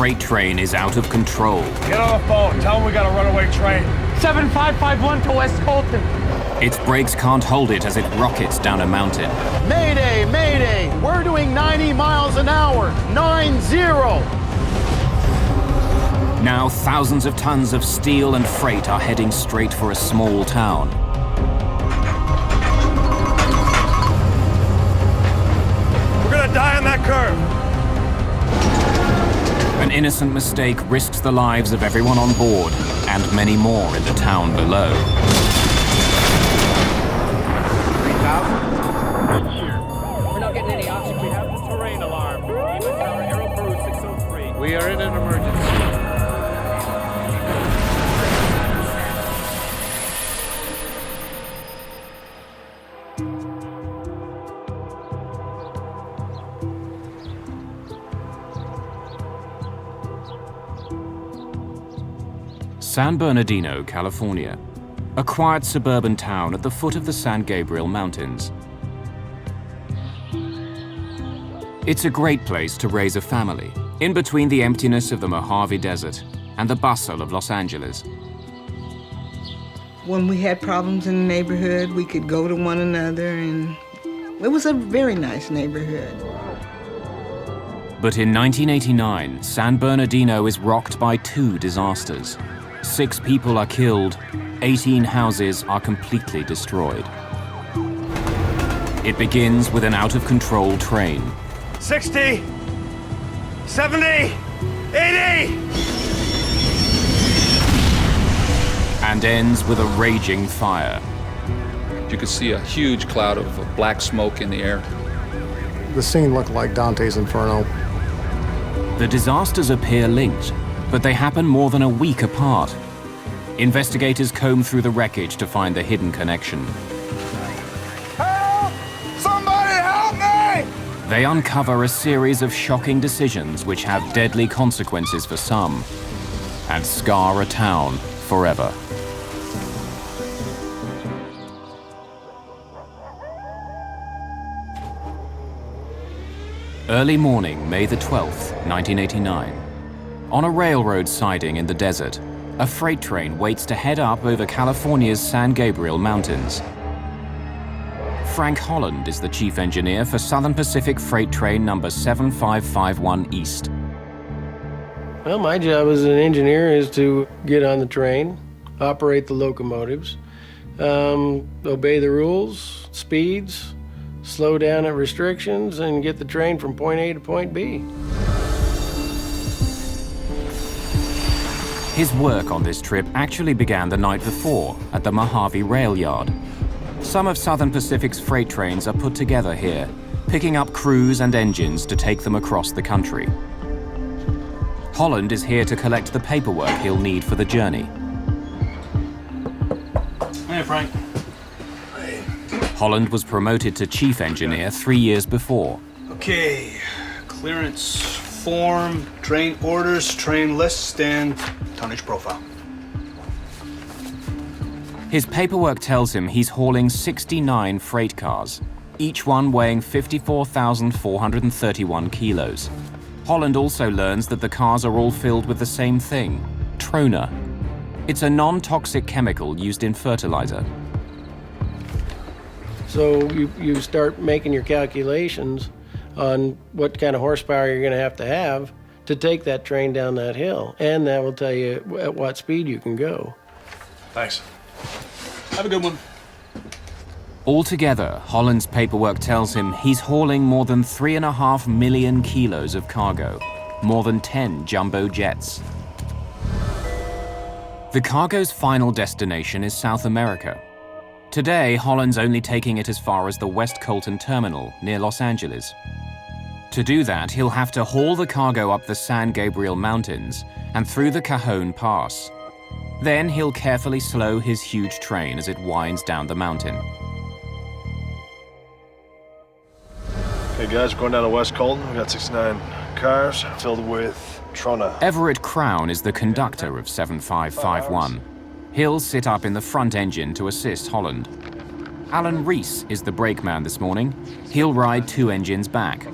freight train is out of control. Get on the phone. Tell them we got a runaway train. 7551 to West Colton. Its brakes can't hold it as it rockets down a mountain. Mayday, mayday. We're doing 90 miles an hour. 9-0. Now thousands of tons of steel and freight are heading straight for a small town. We're gonna die on that curve. An innocent mistake risks the lives of everyone on board and many more in the town below. 3,000? Sure. We're not getting any oxygen. We have the terrain alarm. Tower, Aero Peru 603. We are in an emergency. San Bernardino, California, a quiet suburban town at the foot of the San Gabriel Mountains. It's a great place to raise a family, in between the emptiness of the Mojave Desert and the bustle of Los Angeles. When we had problems in the neighborhood, we could go to one another, and it was a very nice neighborhood. But in 1989, San Bernardino is rocked by two disasters. 6 people are killed, 18 houses are completely destroyed. It begins with an out-of-control train. 60, 70, 80! And ends with a raging fire. You could see a huge cloud of black smoke in the air. The scene looked like Dante's Inferno. The disasters appear linked, but they happen more than a week apart. Investigators comb through the wreckage to find the hidden connection. Help! Somebody help me! They uncover a series of shocking decisions which have deadly consequences for some and scar a town forever. Early morning, May the 12th, 1989. On a railroad siding in the desert, a freight train waits to head up over California's San Gabriel Mountains. Frank Holland is the chief engineer for Southern Pacific Freight Train number 7551 East. Well, my job as an engineer is to get on the train, operate the locomotives, obey the rules, speeds, slow down at restrictions, and get the train from point A to point B. His work on this trip actually began the night before at the Mojave Rail Yard. Some of Southern Pacific's freight trains are put together here, picking up crews and engines to take them across the country. Holland is here to collect the paperwork he'll need for the journey. Hey, Frank. Holland was promoted to chief engineer 3 years before. Okay, clearance form, train orders, train list, and tonnage profile. His paperwork tells him he's hauling 69 freight cars, each one weighing 54,431 kilos. Holland also learns that the cars are all filled with the same thing, trona. It's a non-toxic chemical used in fertilizer. So you start making your calculations on what kind of horsepower you're going to have to take that train down that hill. And that will tell you at what speed you can go. Thanks. Have a good one. Altogether, Holland's paperwork tells him he's hauling more than 3.5 million kilos of cargo, more than 10 jumbo jets. The cargo's final destination is South America. Today, Holland's only taking it as far as the West Colton terminal near Los Angeles. To do that, he'll have to haul the cargo up the San Gabriel Mountains and through the Cajon Pass. Then he'll carefully slow his huge train as it winds down the mountain. Hey guys, we're going down to West Colton. We got 69 cars filled with trona. Everett Crown is the conductor of 7551. He'll sit up in the front engine to assist Holland. Alan Reese is the brakeman this morning. He'll ride 2 engines back.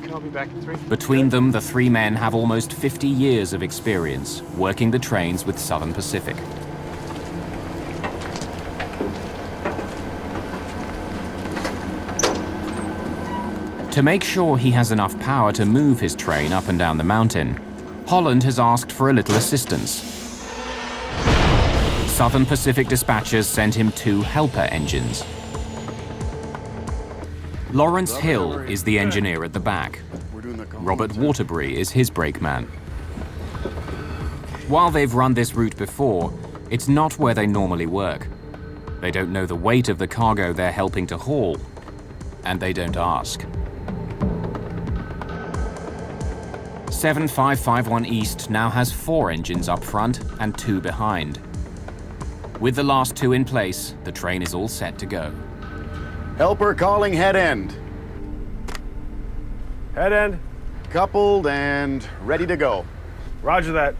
Between them, the 3 men have almost 50 years of experience working the trains with Southern Pacific. To make sure he has enough power to move his train up and down the mountain, Holland has asked for a little assistance. Southern Pacific dispatchers sent him 2 helper engines. Lawrence Hill is the engineer at the back. Robert Waterbury is his brakeman. While they've run this route before, it's not where they normally work. They don't know the weight of the cargo they're helping to haul, and they don't ask. 7551 East now has 4 engines up front and 2 behind. With the last 2 in place, the train is all set to go. Helper calling head end. Head end. Coupled and ready to go. Roger that.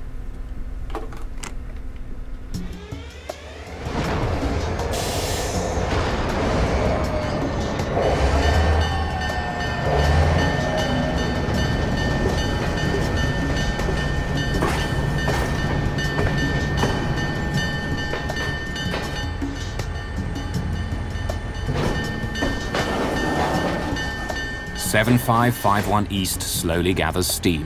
"7551 East slowly gathers steam.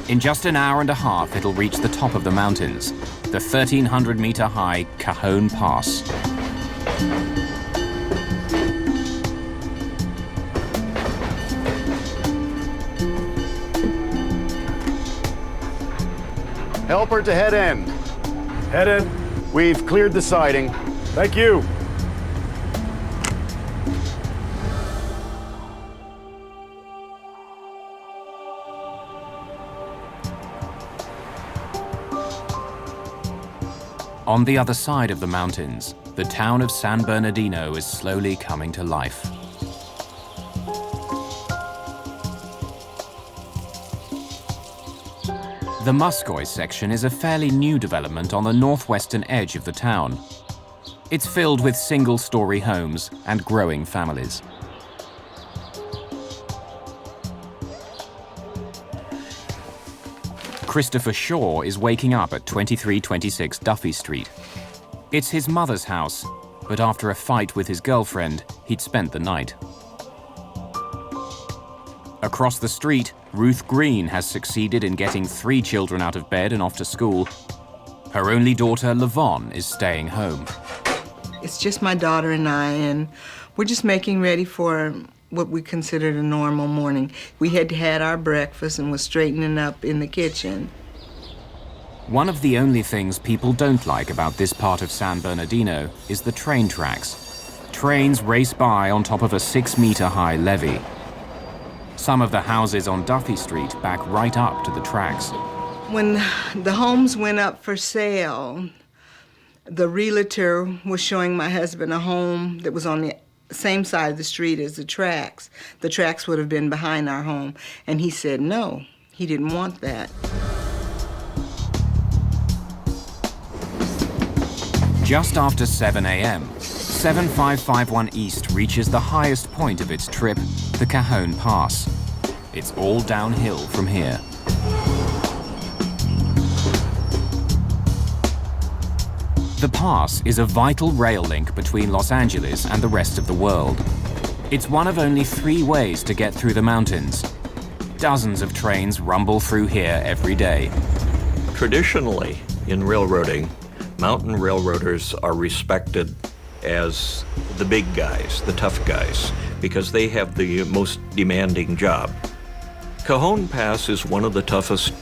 In just an hour and a half, it'll reach the top of the mountains, the 1,300-meter-high Cajon Pass. Helper to head end. Head end. We've cleared the siding. Thank you. On the other side of the mountains, the town of San Bernardino is slowly coming to life. The Muscoy section is a fairly new development on the northwestern edge of the town. It's filled with single-story homes and growing families. Christopher Shaw is waking up at 2326 Duffy Street. It's his mother's house, but after a fight with his girlfriend, he'd spent the night. Across the street, Ruth Green has succeeded in getting 3 children out of bed and off to school. Her only daughter, Lavon, is staying home. It's just my daughter and I, and we're just making ready for what we considered a normal morning. We had had our breakfast and was straightening up in the kitchen. One of the only things people don't like about this part of San Bernardino is the train tracks. Trains race by on top of a 6-meter-high levee. Some of the houses on Duffy Street back right up to the tracks. When the homes went up for sale, the realtor was showing my husband a home that was on the same side of the street as the tracks. The tracks would have been behind our home, and he said no, he didn't want that. Just after 7 a.m., 7551 East reaches the highest point of its trip, the Cajon Pass. It's all downhill from here. The pass is a vital rail link between Los Angeles and the rest of the world. It's one of only 3 ways to get through the mountains. Dozens of trains rumble through here every day. Traditionally, in railroading, mountain railroaders are respected as the big guys, the tough guys, because they have the most demanding job. Cajon Pass is one of the toughest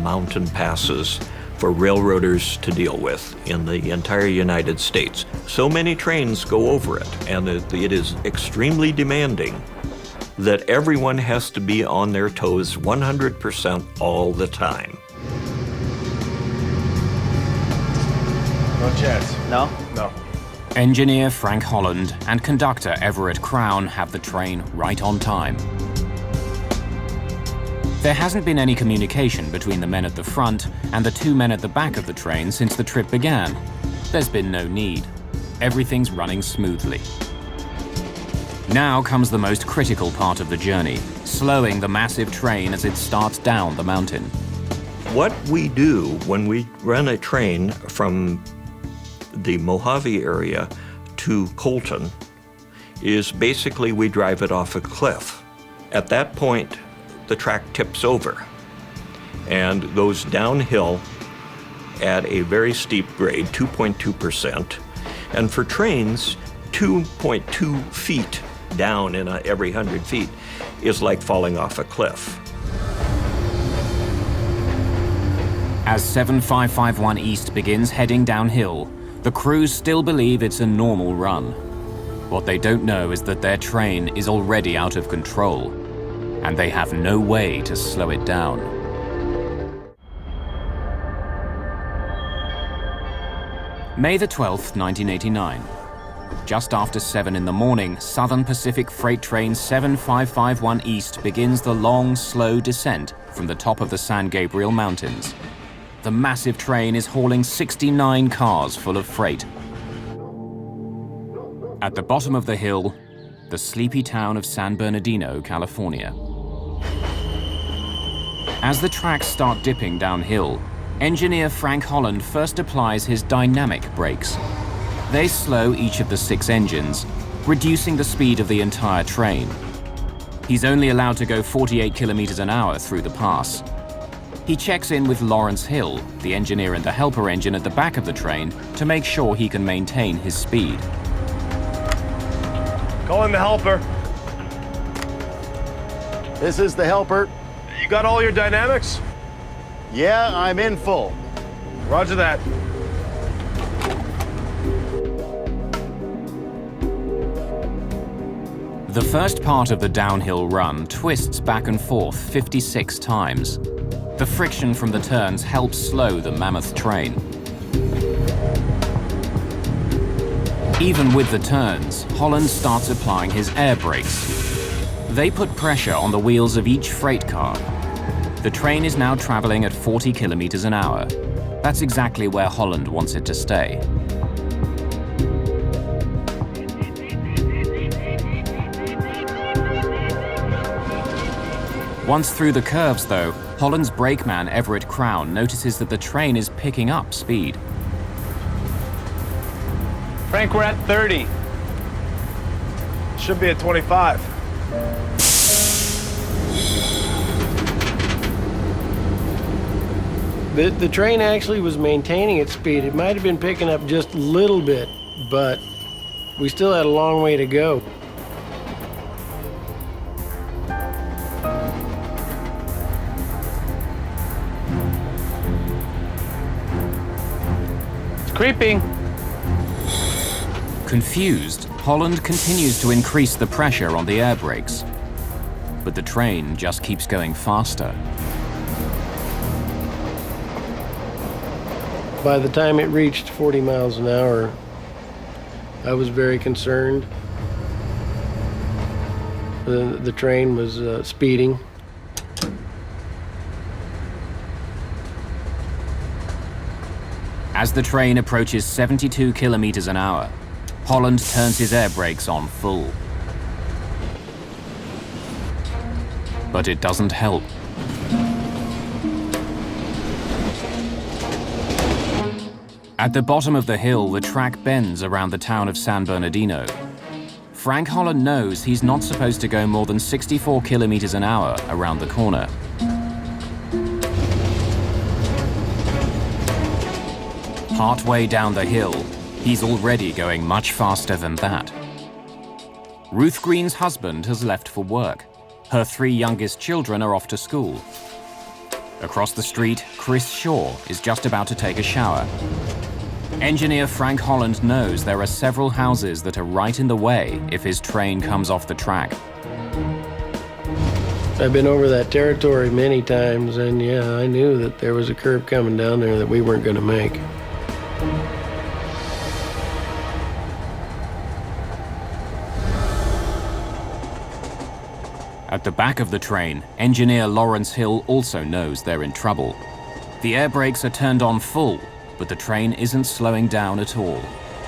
mountain passes for railroaders to deal with in the entire United States. So many trains go over it, and it is extremely demanding that everyone has to be on their toes 100% all the time. No chance. No? No. Engineer Frank Holland and conductor Everett Crown have the train right on time. There hasn't been any communication between the men at the front and the 2 men at the back of the train since the trip began. There's been no need. Everything's running smoothly. Now comes the most critical part of the journey, slowing the massive train as it starts down the mountain. What we do when we run a train from the Mojave area to Colton is basically we drive it off a cliff. At that point, the track tips over and goes downhill at a very steep grade, 2.2%. And for trains, 2.2 feet down in every 100 feet is like falling off a cliff. As 7551 East begins heading downhill, the crews still believe it's a normal run. What they don't know is that their train is already out of control, and they have no way to slow it down. May the 12th, 1989. Just after 7 in the morning, Southern Pacific Freight Train 7551 East begins the long, slow descent from the top of the San Gabriel Mountains. The massive train is hauling 69 cars full of freight. At the bottom of the hill, the sleepy town of San Bernardino, California. As the tracks start dipping downhill, engineer Frank Holland first applies his dynamic brakes. They slow each of the 6 engines, reducing the speed of the entire train. He's only allowed to go 48 kilometers an hour through the pass. He checks in with Lawrence Hill, the engineer in the helper engine at the back of the train, to make sure he can maintain his speed. Call in the helper. This is the helper. You got all your dynamics? Yeah, I'm in full. Roger that. The first part of the downhill run twists back and forth 56 times. The friction from the turns helps slow the mammoth train. Even with the turns, Holland starts applying his air brakes. They put pressure on the wheels of each freight car. The train is now traveling at 40 kilometers an hour. That's exactly where Holland wants it to stay. Once through the curves, though, Holland's brakeman Everett Crown notices that the train is picking up speed. Frank, we're at 30. Should be at 25. The train actually was maintaining its speed. It might have been picking up just a little bit, but we still had a long way to go. It's creeping. Confused, Holland continues to increase the pressure on the air brakes. But the train just keeps going faster. By the time it reached 40 miles an hour, I was very concerned. The train was speeding. As the train approaches 72 kilometers an hour, Holland turns his air brakes on full. But it doesn't help. At the bottom of the hill, the track bends around the town of San Bernardino. Frank Holland knows he's not supposed to go more than 64 kilometers an hour around the corner. Partway down the hill, he's already going much faster than that. Ruth Green's husband has left for work. Her 3 youngest children are off to school. Across the street, Chris Shaw is just about to take a shower. Engineer Frank Holland knows there are several houses that are right in the way if his train comes off the track. I've been over that territory many times, and yeah, I knew that there was a curve coming down there that we weren't going to make. At the back of the train, engineer Lawrence Hill also knows they're in trouble. The air brakes are turned on full, but the train isn't slowing down at all.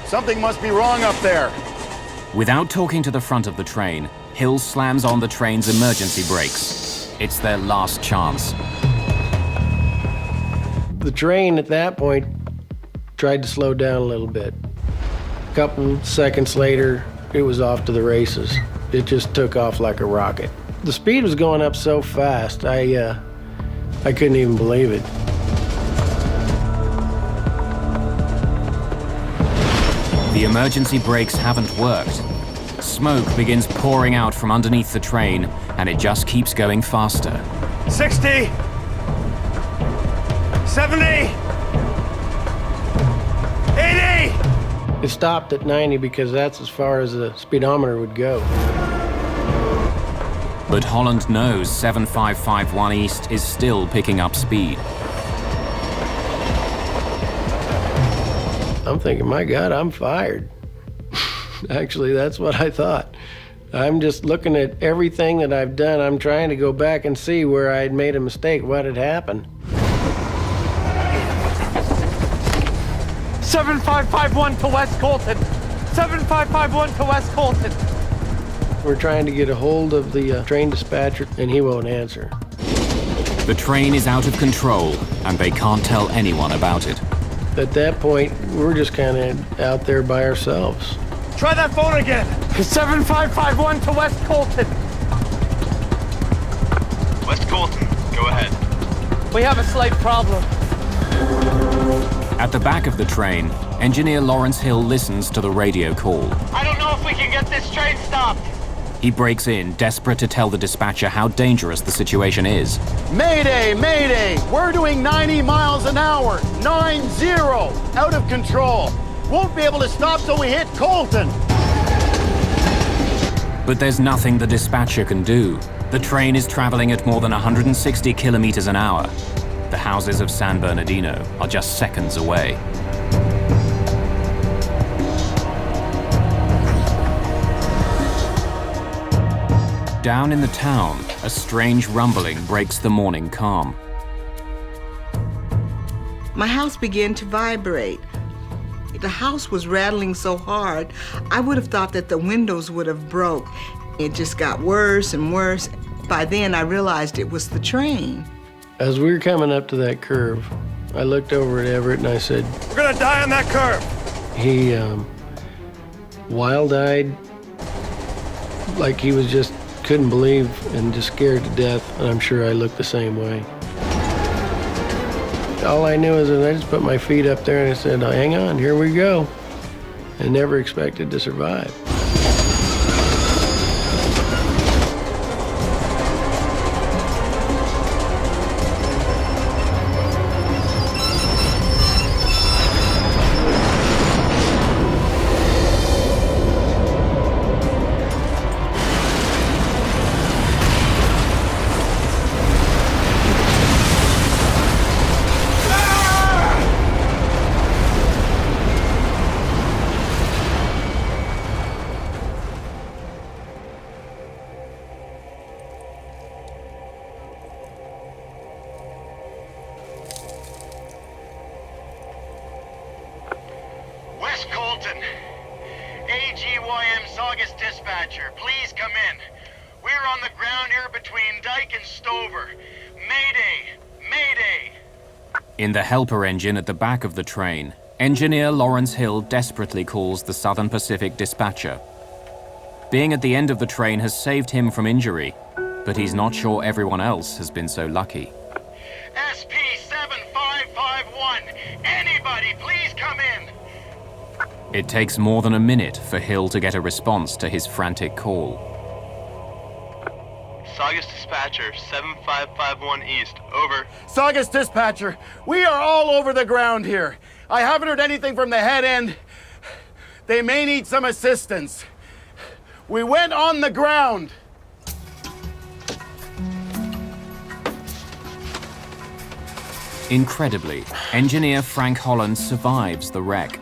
Something must be wrong up there. Without talking to the front of the train, Hill slams on the train's emergency brakes. It's their last chance. The train at that point tried to slow down a little bit. A couple seconds later, it was off to the races. It just took off like a rocket. The speed was going up so fast, I couldn't even believe it. The emergency brakes haven't worked. Smoke begins pouring out from underneath the train, and it just keeps going faster. 60, 70, 80. It stopped at 90 because that's as far as the speedometer would go. But Holland knows 7551 East is still picking up speed. I'm thinking, my God, I'm fired. Actually, that's what I thought. I'm just looking at everything that I've done. I'm trying to go back and see where I had made a mistake, what had happened. 7551 to West Colton. 7551 to West Colton. We're trying to get a hold of the train dispatcher, and he won't answer. The train is out of control, and they can't tell anyone about it. At that point, we're just kind of out there by ourselves. Try that phone again. 7551 to West Colton. West Colton, go ahead. We have a slight problem. At the back of the train, engineer Lawrence Hill listens to the radio call. I don't know if we can get this train stopped. He breaks in, desperate to tell the dispatcher how dangerous the situation is. Mayday, mayday! We're doing 90 miles an hour. 90, out of control. Won't be able to stop till we hit Colton. But there's nothing the dispatcher can do. The train is traveling at more than 160 kilometers an hour. The houses of San Bernardino are just seconds away. Down in the town, a strange rumbling breaks the morning calm. My house began to vibrate. The house was rattling so hard, I would have thought that the windows would have broke. It just got worse and worse. By then, I realized it was the train. As we were coming up to that curve, I looked over at Everett and I said, We're gonna die on that curve. He wild-eyed, like he was just couldn't believe and just scared to death, and I'm sure I looked the same way. All I knew is that I just put my feet up there and I said, hang on, here we go. And never expected to survive. West Colton. AGYM Saugus dispatcher, please come in. We're on the ground here between Dyke and Stover. Mayday! Mayday! In the helper engine at the back of the train, engineer Lawrence Hill desperately calls the Southern Pacific dispatcher. Being at the end of the train has saved him from injury, but he's not sure everyone else has been so lucky. SP7551, anybody please come in! It takes more than a minute for Hill to get a response to his frantic call. Saugus dispatcher, 7551 East, over. Saugus dispatcher, we are all over the ground here. I haven't heard anything from the head end. They may need some assistance. We went on the ground. Incredibly, engineer Frank Holland survives the wreck.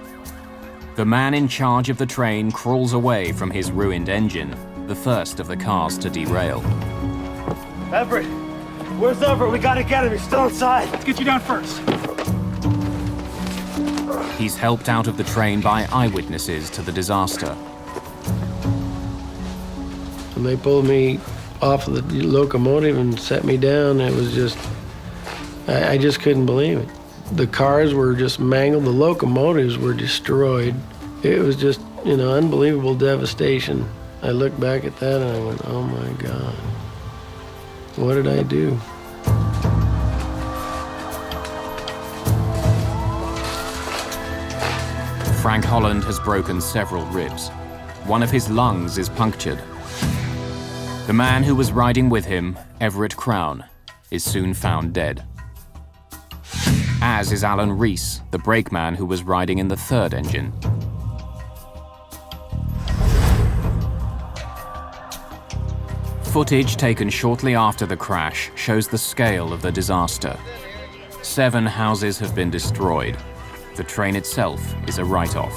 The man in charge of the train crawls away from his ruined engine, the first of the cars to derail. Everett, where's Everett? We gotta get him. He's still inside. Let's get you down first. He's helped out of the train by eyewitnesses to the disaster. And they pulled me off of the locomotive and set me down. It was just, I just couldn't believe it. The cars were just mangled. The locomotives were destroyed. It was just, unbelievable devastation. I look back at that and I went, oh my God, what did I do? Frank Holland has broken several ribs. One of his lungs is punctured. The man who was riding with him, Everett Crown, is soon found dead. As is Alan Reese, the brakeman who was riding in the third engine. Footage taken shortly after the crash shows the scale of the disaster. 7 houses have been destroyed. The train itself is a write-off.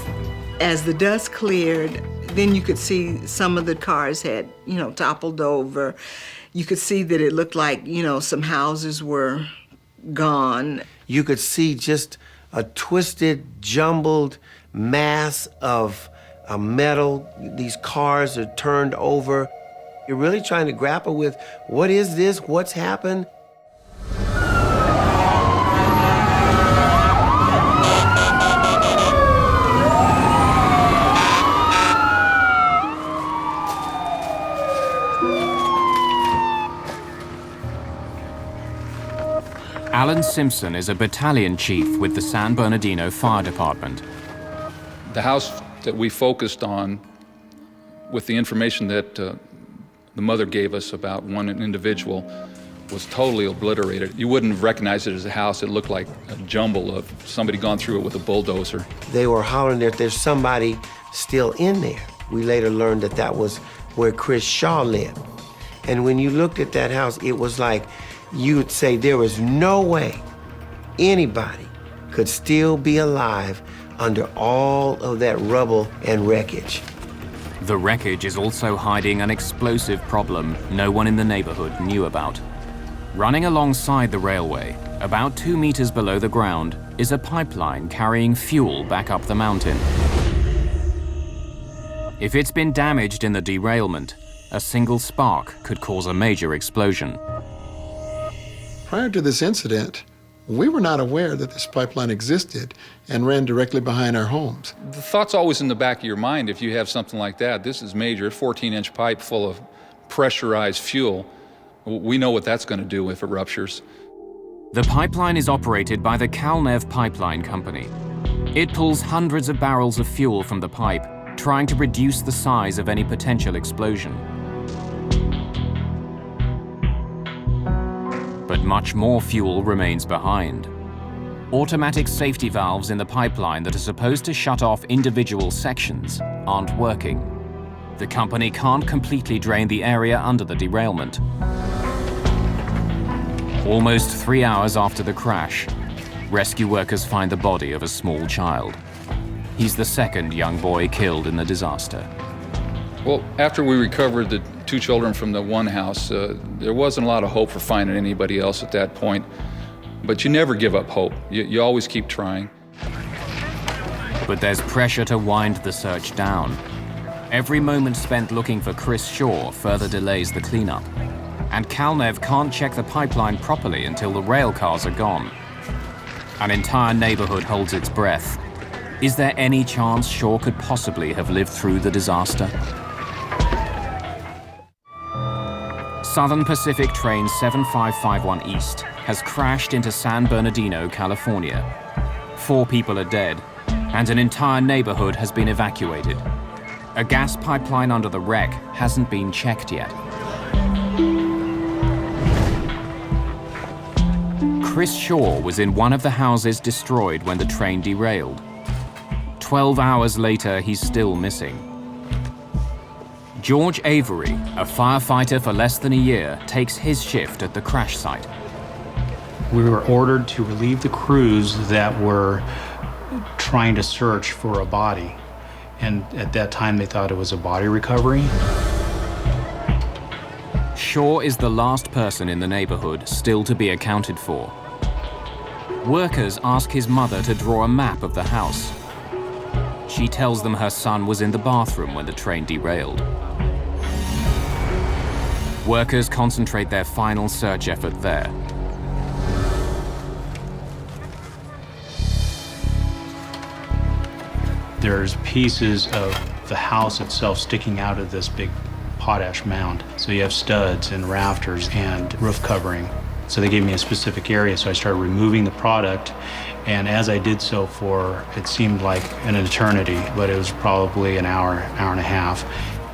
As the dust cleared, then you could see some of the cars had, toppled over. You could see that it looked like, some houses were gone. You could see just a twisted, jumbled mass of metal. These cars are turned over. You're really trying to grapple with, what is this? What's happened? Alan Simpson is a battalion chief with the San Bernardino Fire Department. The house that we focused on, with the information that the mother gave us about one individual, was totally obliterated. You wouldn't recognize it as a house. It looked like a jumble of somebody gone through it with a bulldozer. They were hollering that there's somebody still in there. We later learned that that was where Chris Shaw lived. And when you looked at that house, it was like you would say there was no way anybody could still be alive under all of that rubble and wreckage. The wreckage is also hiding an explosive problem no one in the neighborhood knew about. Running alongside the railway, about 2 meters below the ground, is a pipeline carrying fuel back up the mountain. If it's been damaged in the derailment, a single spark could cause a major explosion. Prior to this incident, we were not aware that this pipeline existed and ran directly behind our homes. The thought's always in the back of your mind if you have something like that. This is major, 14-inch pipe full of pressurized fuel. We know what that's going to do if it ruptures. The pipeline is operated by the Calnev Pipeline Company. It pulls hundreds of barrels of fuel from the pipe, trying to reduce the size of any potential explosion. But much more fuel remains behind. Automatic safety valves in the pipeline that are supposed to shut off individual sections aren't working. The company can't completely drain the area under the derailment. Almost 3 hours after the crash, rescue workers find the body of a small child. He's the second young boy killed in the disaster. Well, after we recovered the 2 children from the one house, there wasn't a lot of hope for finding anybody else at that point. But you never give up hope. You always keep trying. But there's pressure to wind the search down. Every moment spent looking for Chris Shaw further delays the cleanup. And Calnev can't check the pipeline properly until the rail cars are gone. An entire neighborhood holds its breath. Is there any chance Shaw could possibly have lived through the disaster? Southern Pacific Train 7551 East has crashed into San Bernardino, California. 4 people are dead, and an entire neighborhood has been evacuated. A gas pipeline under the wreck hasn't been checked yet. Chris Shaw was in one of the houses destroyed when the train derailed. 12 hours later, he's still missing. George Avery, a firefighter for less than a year, takes his shift at the crash site. We were ordered to relieve the crews that were trying to search for a body. And at that time, they thought it was a body recovery. Shaw is the last person in the neighborhood still to be accounted for. Workers ask his mother to draw a map of the house. She tells them her son was in the bathroom when the train derailed. Workers concentrate their final search effort there. There's pieces of the house itself sticking out of this big potash mound. So you have studs and rafters and roof covering. So they gave me a specific area, so I started removing the product. And as I did so for, it seemed like an eternity, but it was probably an hour, hour and a half,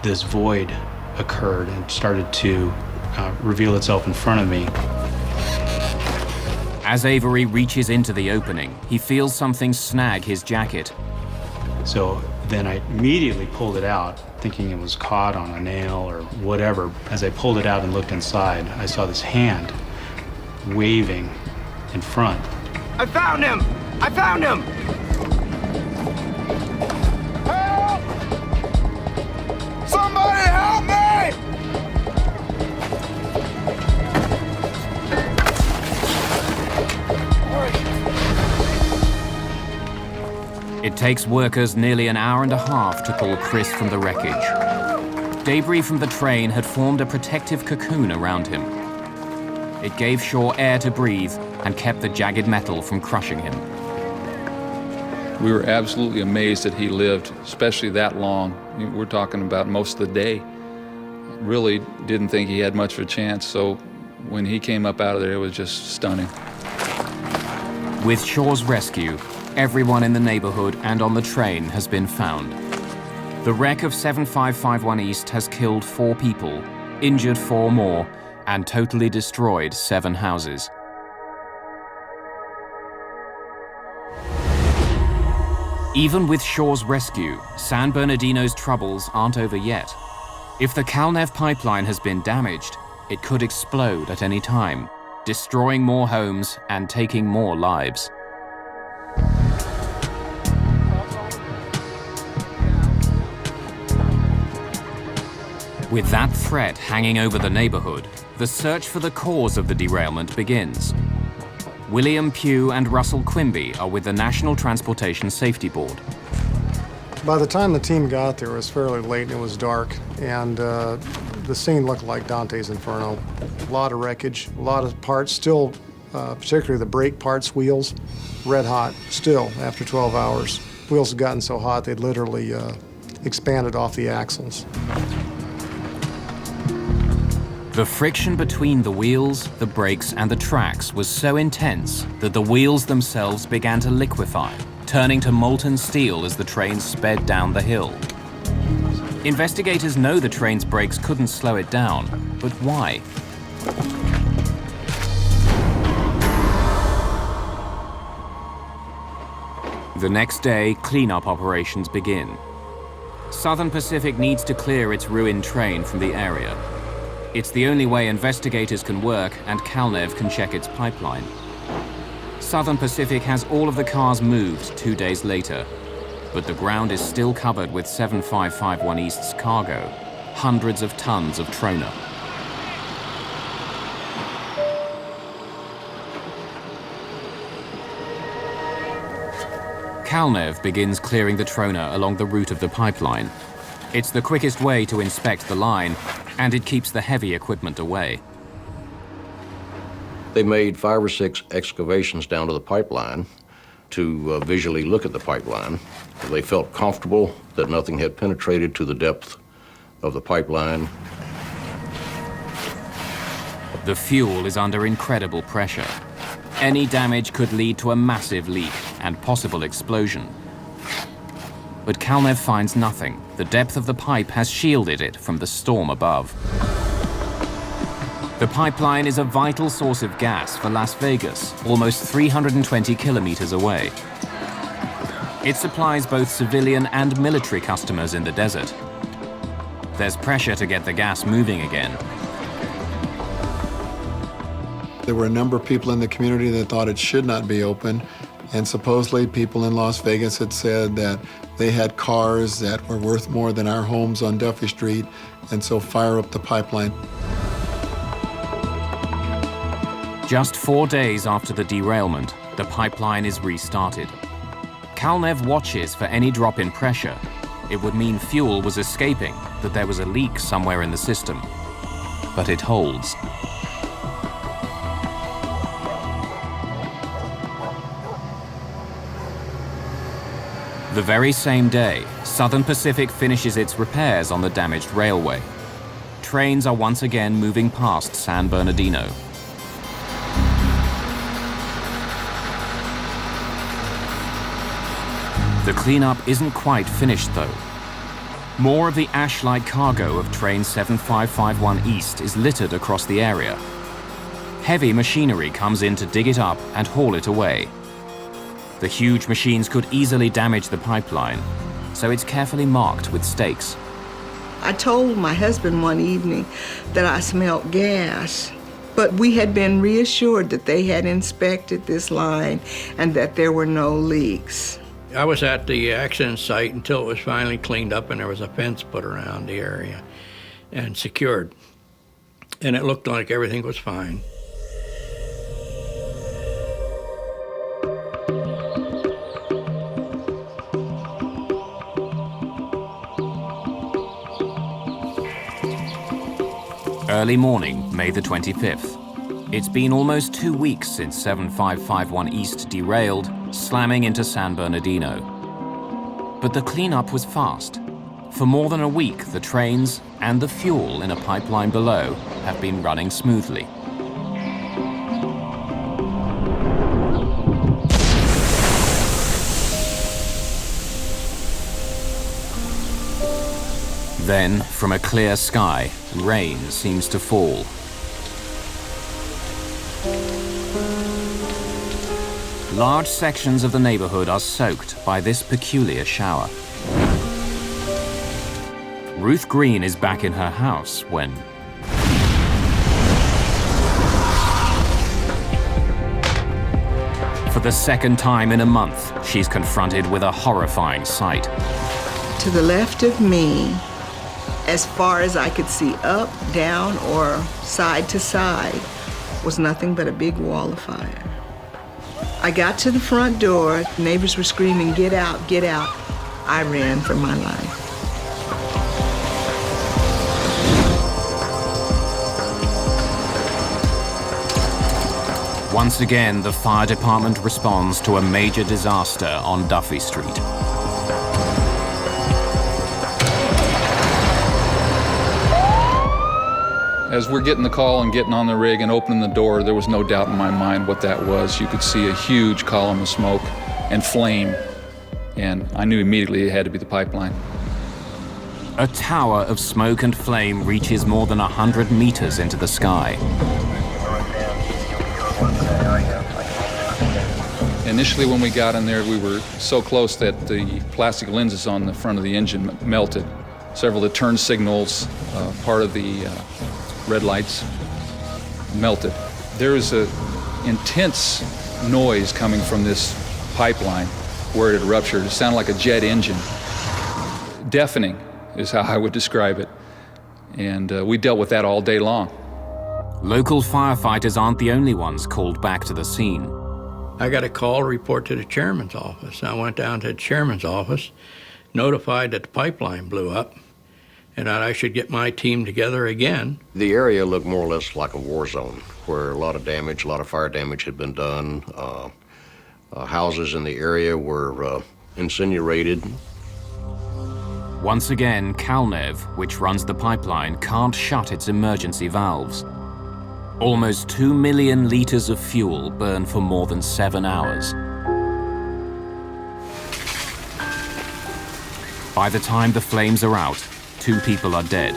this void occurred and started to reveal itself in front of me. As Avery reaches into the opening, he feels something snag his jacket. So then I immediately pulled it out, thinking it was caught on a nail or whatever. As I pulled it out and looked inside, I saw this hand waving in front. I found him! I found him! Help! Somebody help me! It takes workers nearly an hour and a half to pull Chris from the wreckage. Debris from the train had formed a protective cocoon around him. It gave Shaw air to breathe and kept the jagged metal from crushing him. We were absolutely amazed that he lived, especially that long. We're talking about most of the day. Really didn't think he had much of a chance, so when he came up out of there, it was just stunning. With Shaw's rescue, everyone in the neighborhood and on the train has been found. The wreck of 7551 East has killed 4 people, injured 4 more, and totally destroyed 7 houses. Even with Shaw's rescue, San Bernardino's troubles aren't over yet. If the Calnev pipeline has been damaged, it could explode at any time, destroying more homes and taking more lives. With that threat hanging over the neighborhood, the search for the cause of the derailment begins. William Pugh and Russell Quimby are with the National Transportation Safety Board. By the time the team got there, it was fairly late and it was dark, and the scene looked like Dante's Inferno. A lot of wreckage, a lot of parts still, particularly the brake parts, wheels, red hot still after 12 hours. Wheels had gotten so hot they'd literally expanded off the axles. The friction between the wheels, the brakes, and the tracks was so intense that the wheels themselves began to liquefy, turning to molten steel as the train sped down the hill. Investigators know the train's brakes couldn't slow it down, but why? The next day, cleanup operations begin. Southern Pacific needs to clear its ruined train from the area. It's the only way investigators can work and Calnev can check its pipeline. Southern Pacific has all of the cars moved 2 days later, but the ground is still covered with 7551 East's cargo, hundreds of tons of trona. Calnev begins clearing the trona along the route of the pipeline. It's the quickest way to inspect the line, and it keeps the heavy equipment away. They made 5 or 6 excavations down to the pipeline to visually look at the pipeline. They felt comfortable that nothing had penetrated to the depth of the pipeline. The fuel is under incredible pressure. Any damage could lead to a massive leak and possible explosion. But Calnev finds nothing. The depth of the pipe has shielded it from the storm above. The pipeline is a vital source of gas for Las Vegas, almost 320 kilometers away. It supplies both civilian and military customers in the desert. There's pressure to get the gas moving again. There were a number of people in the community that thought it should not be open, and supposedly people in Las Vegas had said that they had cars that were worth more than our homes on Duffy Street, and so fire up the pipeline. Just 4 days after the derailment, the pipeline is restarted. Calnev watches for any drop in pressure. It would mean fuel was escaping, that there was a leak somewhere in the system. but it holds. The very same day, Southern Pacific finishes its repairs on the damaged railway. Trains are once again moving past San Bernardino. The cleanup isn't quite finished, though. More of the ash-like cargo of train 7551 East is littered across the area. Heavy machinery comes in to dig it up and haul it away. The huge machines could easily damage the pipeline, so it's carefully marked with stakes. I told my husband one evening that I smelled gas, but we had been reassured that they had inspected this line and that there were no leaks. I was at the accident site until it was finally cleaned up and there was a fence put around the area and secured. And it looked like everything was fine. Early morning, May the 25th. It's been almost 2 weeks since 7551 East derailed, slamming into San Bernardino. But the cleanup was fast. For more than a week, the trains and the fuel in a pipeline below have been running smoothly. Then, from a clear sky, rain seems to fall. Large sections of the neighborhood are soaked by this peculiar shower. Ruth Green is back in her house when for the second time in a month, she's confronted with a horrifying sight. To the left of me, as far as I could see up, down, or side to side, was nothing but a big wall of fire. I got to the front door. Neighbors were screaming, "Get out, get out." I ran for my life. Once again, the fire department responds to a major disaster on Duffy Street. As we're getting the call and getting on the rig and opening the door, there was no doubt in my mind what that was. You could see a huge column of smoke and flame, and I knew immediately it had to be the pipeline. A tower of smoke and flame reaches more than 100 meters into the sky. Initially, when we got in there, we were so close that the plastic lenses on the front of the engine melted. Several of the turn signals, part of the red lights, melted. There was an intense noise coming from this pipeline where it had ruptured. It sounded like a jet engine. Deafening is how I would describe it. And we dealt with that all day long. Local firefighters aren't the only ones called back to the scene. I got a call report to the chairman's office. I went down to the chairman's office, notified that the pipeline blew up, and that I should get my team together again. The area looked more or less like a war zone, where a lot of damage, a lot of fire damage had been done. Houses in the area were incinerated. Once again, Calnev, which runs the pipeline, can't shut its emergency valves. Almost 2 million liters of fuel burn for more than 7 hours. By the time the flames are out, 2 people are dead.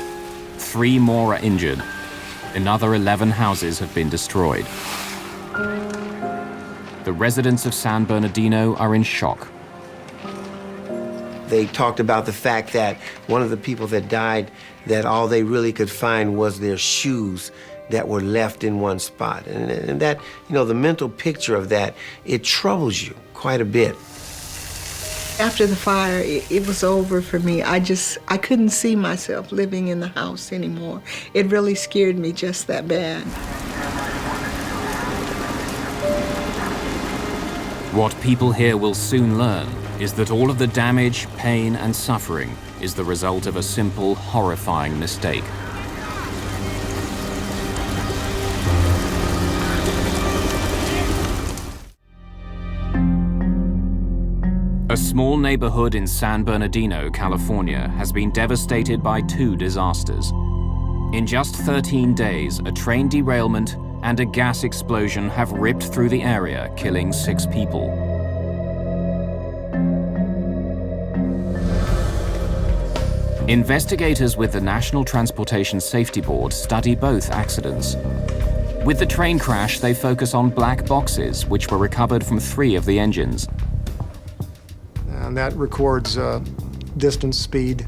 3 more are injured. Another 11 houses have been destroyed. The residents of San Bernardino are in shock. They talked about the fact that one of the people that died, that all they really could find was their shoes that were left in one spot. And that, you know, the mental picture of that, it troubles you quite a bit. After the fire, it was over for me. I couldn't see myself living in the house anymore. It really scared me just that bad. What people here will soon learn is that all of the damage, pain, and suffering is the result of a simple, horrifying mistake. small neighborhood in San Bernardino, California, has been devastated by 2 disasters. In just 13 days, a train derailment and a gas explosion have ripped through the area, killing 6 people. Investigators with the National Transportation Safety Board study both accidents. With the train crash, they focus on black boxes, which were recovered from 3 of the engines. And that records distance, speed,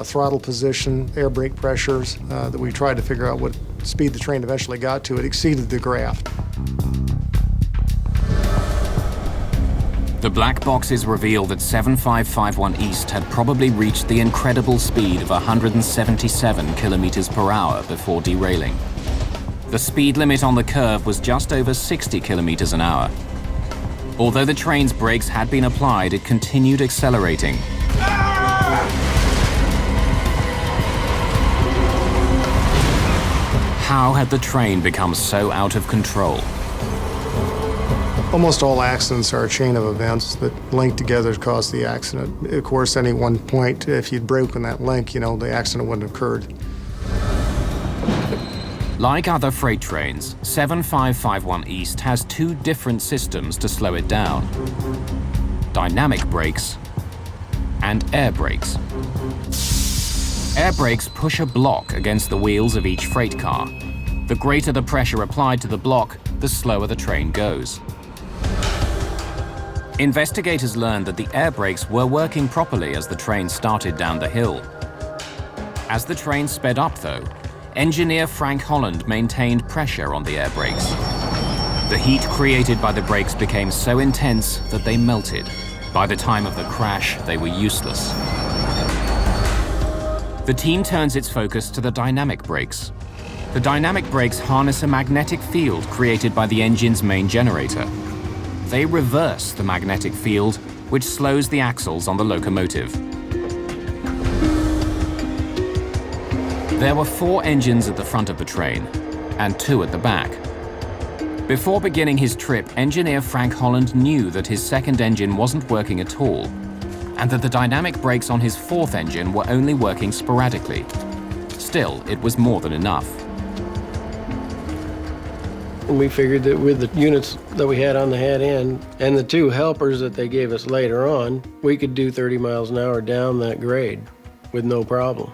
throttle position, air brake pressures that we tried to figure out what speed the train eventually got to. It exceeded the graph. The black boxes reveal that 7551 East had probably reached the incredible speed of 177 kilometers per hour before derailing. The speed limit on the curve was just over 60 kilometers an hour. Although the train's brakes had been applied, it continued accelerating. How had the train become so out of control? Almost all accidents are a chain of events that link together to cause the accident. Of course, any one point, if you'd broken that link, the accident wouldn't have occurred. Like other freight trains, 7551 East has 2 different systems to slow it down: dynamic brakes and air brakes. Air brakes push a block against the wheels of each freight car. The greater the pressure applied to the block, the slower the train goes. Investigators learned that the air brakes were working properly as the train started down the hill. As the train sped up, though, engineer Frank Holland maintained pressure on the air brakes. The heat created by the brakes became so intense that they melted. By the time of the crash, they were useless. The team turns its focus to the dynamic brakes. The dynamic brakes harness a magnetic field created by the engine's main generator. They reverse the magnetic field, which slows the axles on the locomotive. There were 4 engines at the front of the train, and 2 at the back. Before beginning his trip, engineer Frank Holland knew that his second engine wasn't working at all, and that the dynamic brakes on his 4th engine were only working sporadically. Still, it was more than enough. And we figured that with the units that we had on the head end and the 2 helpers that they gave us later on, we could do 30 miles an hour down that grade with no problem.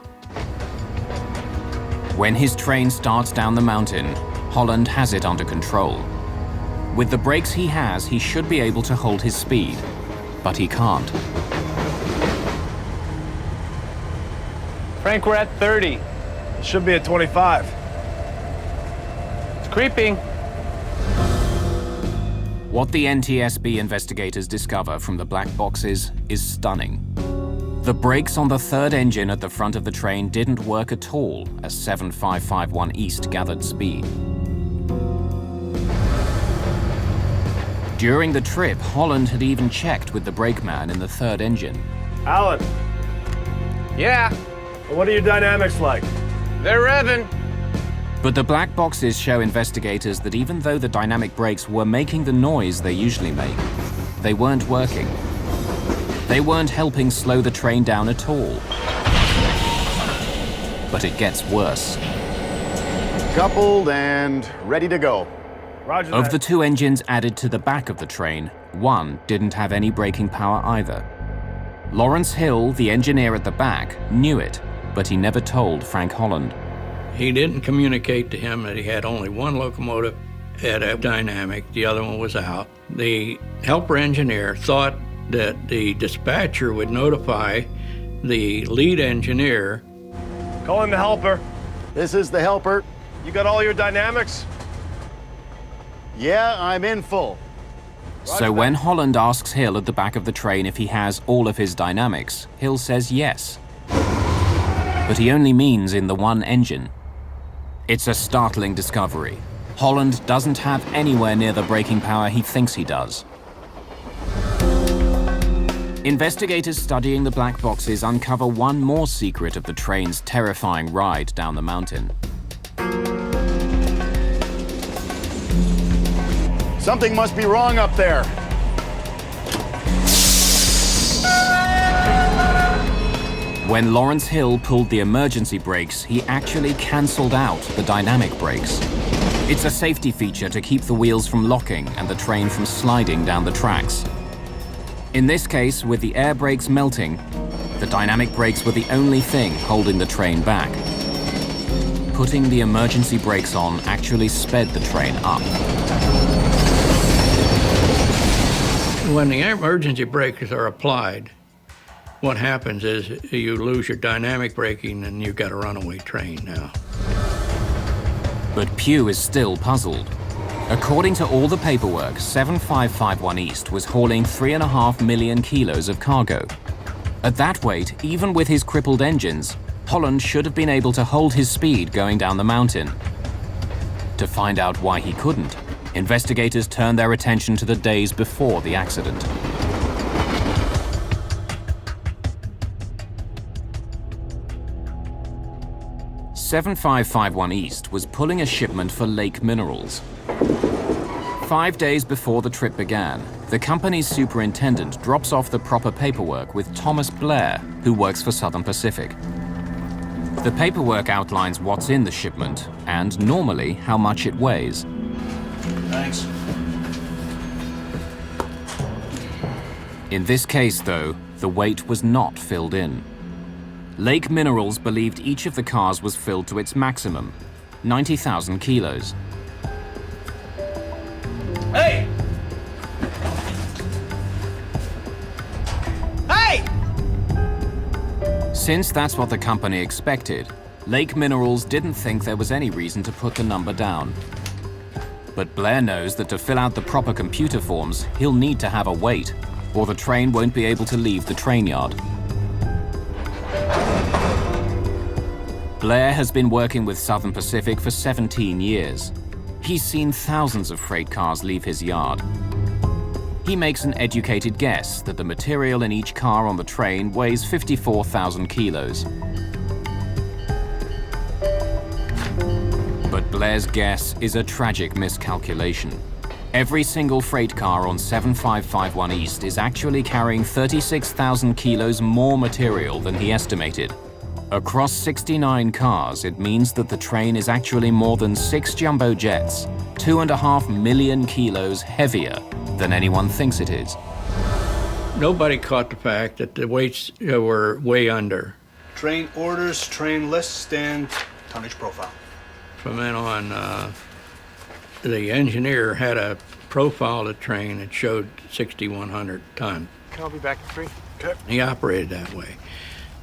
When his train starts down the mountain, Holland has it under control. With the brakes he has, he should be able to hold his speed, but he can't. Frank, we're at 30. It should be at 25. It's creeping. What the NTSB investigators discover from the black boxes is stunning. The brakes on the 3rd engine at the front of the train didn't work at all as 7551 East gathered speed. During the trip, Holland had even checked with the brakeman in the 3rd engine. Alan, Yeah, what are your dynamics like? they're revving. But the black boxes show investigators that even though the dynamic brakes were making the noise they usually make, they weren't working. They weren't helping slow the train down at all. But it gets worse. Coupled and ready to go. Roger Of that. the 2 engines added to the back of the train, 1 didn't have any braking power either. Lawrence Hill, the engineer at the back, knew it, but he never told Frank Holland. He didn't communicate to him that he had only 1 locomotive at a dynamic, the other one was out. The helper engineer thought that the dispatcher would notify the lead engineer. Call in the helper. This is the helper. You got all your dynamics? Yeah, I'm in full. So when Holland asks Hill at the back of the train if he has all of his dynamics, Hill says yes. But he only means in the 1 engine. It's a startling discovery. Holland doesn't have anywhere near the braking power he thinks he does. Investigators studying the black boxes uncover one more secret of the train's terrifying ride down the mountain. Something must be wrong up there. When Lawrence Hill pulled the emergency brakes, he actually cancelled out the dynamic brakes. It's a safety feature to keep the wheels from locking and the train from sliding down the tracks. In this case, with the air brakes melting, the dynamic brakes were the only thing holding the train back. Putting the emergency brakes on actually sped the train up. When the emergency brakes are applied, what happens is you lose your dynamic braking and you've got a runaway train now. But Pugh is still puzzled. According to all the paperwork, 7551 East was hauling 3.5 million kilos of cargo. At that weight, even with his crippled engines, Holland should have been able to hold his speed going down the mountain. To find out why he couldn't, investigators turned their attention to the days before the accident. "7551 East was pulling a shipment for Lake Minerals. 5 days before the trip began, the company's superintendent drops off the proper paperwork with Thomas Blair, who works for Southern Pacific. The paperwork outlines what's in the shipment and, normally, how much it weighs. Thanks. In this case, though, the weight was not filled in. Lake Minerals believed each of the cars was filled to its maximum, 90,000 kilos. Hey! Hey! Since that's what the company expected, Lake Minerals didn't think there was any reason to put the number down. But Blair knows that to fill out the proper computer forms, he'll need to have a weight, or the train won't be able to leave the train yard. Blair has been working with Southern Pacific for 17 years. He's seen thousands of freight cars leave his yard. He makes an educated guess that the material in each car on the train weighs 54,000 kilos. But Blair's guess is a tragic miscalculation. Every single freight car on 7551 East is actually carrying 36,000 kilos more material than he estimated. Across 69 cars, it means that the train is actually more than 6 jumbo jets, 2.5 million kilos heavier than anyone thinks it is. Nobody caught the fact that the weights were way under. Train orders, train lists, and tonnage profile. From then on, the engineer had a profile of the train that showed 6,100 ton. I'll be back at 3. Okay. He operated that way.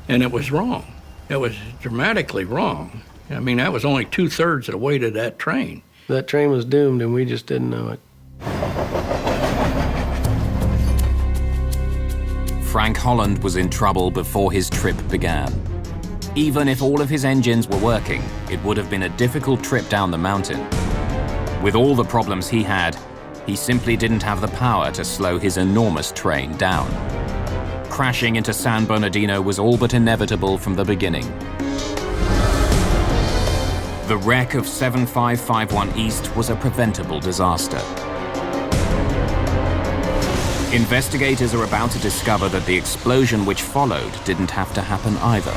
And it was wrong. It was dramatically wrong. I mean, that was only 2/3 of the weight of that train. That train was doomed, and we just didn't know it. Frank Holland was in trouble before his trip began. Even if all of his engines were working, it would have been a difficult trip down the mountain. With all the problems he had, he simply didn't have the power to slow his enormous train down. Crashing into San Bernardino was all but inevitable from the beginning. The wreck of 7551 East was a preventable disaster. Investigators are about to discover that the explosion which followed didn't have to happen either.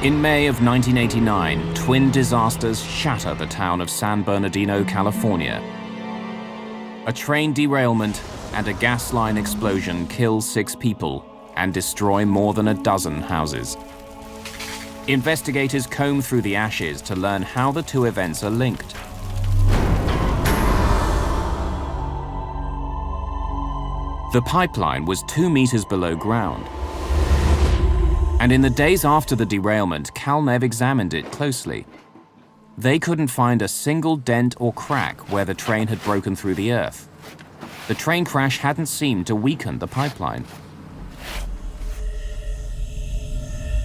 In May of 1989, twin disasters shatter the town of San Bernardino, California. A train derailment and a gas line explosion kill 6 people and destroy more than a dozen houses. Investigators comb through the ashes to learn how the two events are linked. The pipeline was 2 meters below ground. And in the days after the derailment, CalNev examined it closely. They couldn't find a single dent or crack where the train had broken through the earth. The train crash hadn't seemed to weaken the pipeline.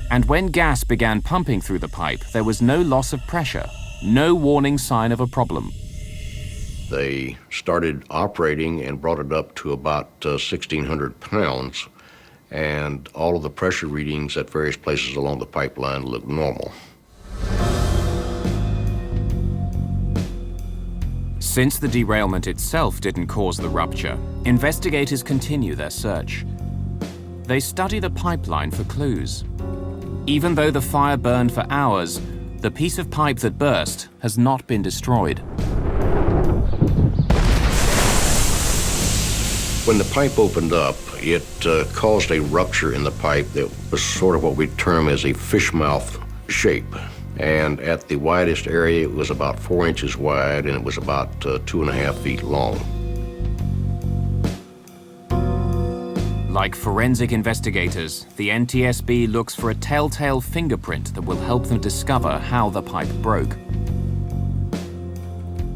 And when gas began pumping through the pipe, there was no loss of pressure, no warning sign of a problem. They started operating and brought it up to about 1,600 pounds, and all of the pressure readings at various places along the pipeline looked normal. Since the derailment itself didn't cause the rupture, investigators continue their search. They study the pipeline for clues. Even though the fire burned for hours, the piece of pipe that burst has not been destroyed. When the pipe opened up, it caused a rupture in the pipe that was sort of what we term as a fish mouth shape. And at the widest area, it was about 4 inches wide, and it was about 2.5 feet long. Like forensic investigators, the NTSB looks for a telltale fingerprint that will help them discover how the pipe broke.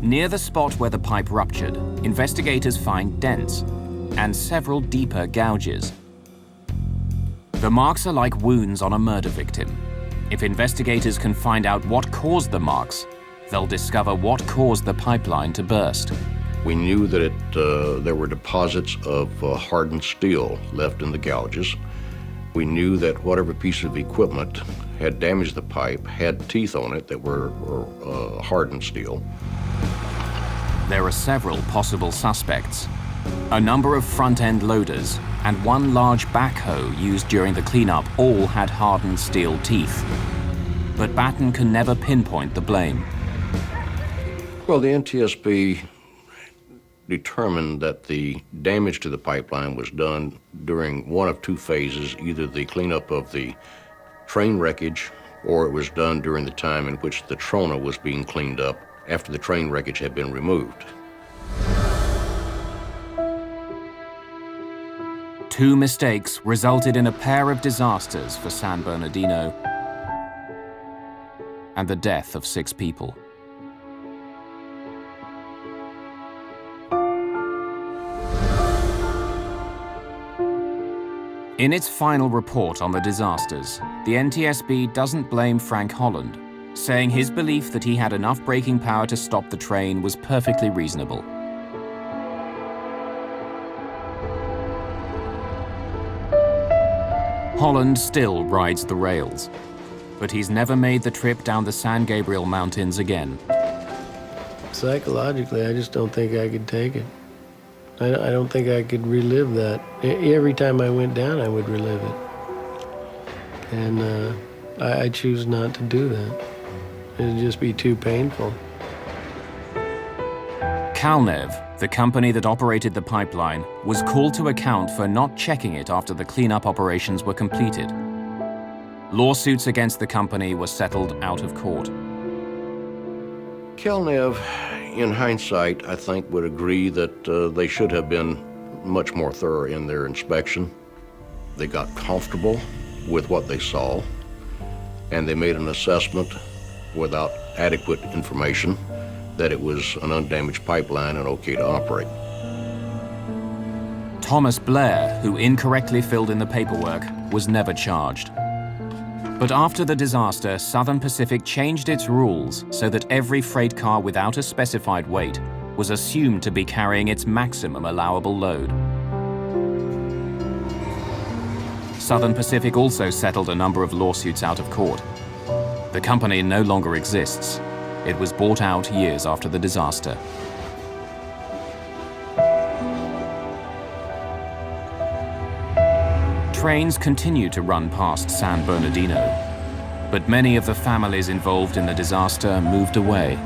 Near the spot where the pipe ruptured, investigators find dents and several deeper gouges. The marks are like wounds on a murder victim. If investigators can find out what caused the marks, they'll discover what caused the pipeline to burst. We knew that there were deposits of hardened steel left in the gouges. We knew that whatever piece of equipment had damaged the pipe had teeth on it that were hardened steel. There are several possible suspects. A number of front-end loaders and one large backhoe used during the cleanup all had hardened steel teeth. But Batten can never pinpoint the blame. Well, the NTSB determined that the damage to the pipeline was done during one of two phases, either the cleanup of the train wreckage or it was done during the time in which the trona was being cleaned up after the train wreckage had been removed. Two mistakes resulted in a pair of disasters for San Bernardino and the death of 6 people. In its final report on the disasters, the NTSB doesn't blame Frank Holland, saying his belief that he had enough braking power to stop the train was perfectly reasonable. Holland still rides the rails, but he's never made the trip down the San Gabriel Mountains again. Psychologically, I just don't think I could take it. I don't think I could relive that. Every time I went down, I would relive it. And I choose not to do that. It'd just be too painful. Calnev, the company that operated the pipeline, was called to account for not checking it after the cleanup operations were completed. Lawsuits against the company were settled out of court. Calnev, in hindsight, I think would agree that they should have been much more thorough in their inspection. They got comfortable with what they saw, and they made an assessment without adequate information that it was an undamaged pipeline and okay to operate. Thomas Blair, who incorrectly filled in the paperwork, was never charged. But after the disaster, Southern Pacific changed its rules so that every freight car without a specified weight was assumed to be carrying its maximum allowable load. Southern Pacific also settled a number of lawsuits out of court. The company no longer exists. It was bought out years after the disaster. Trains continue to run past San Bernardino, but many of the families involved in the disaster moved away.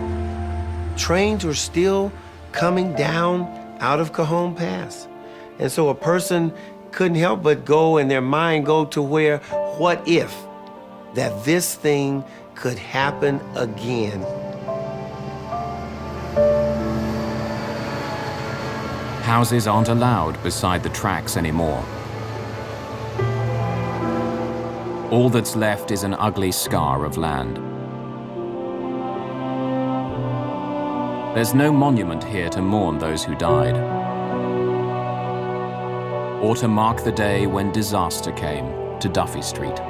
Trains were still coming down out of Cajon Pass. And so a person couldn't help but go in their mind go to where, what if that this thing could happen again? Houses aren't allowed beside the tracks anymore. All that's left is an ugly scar of land. There's no monument here to mourn those who died, or to mark the day when disaster came to Duffy Street.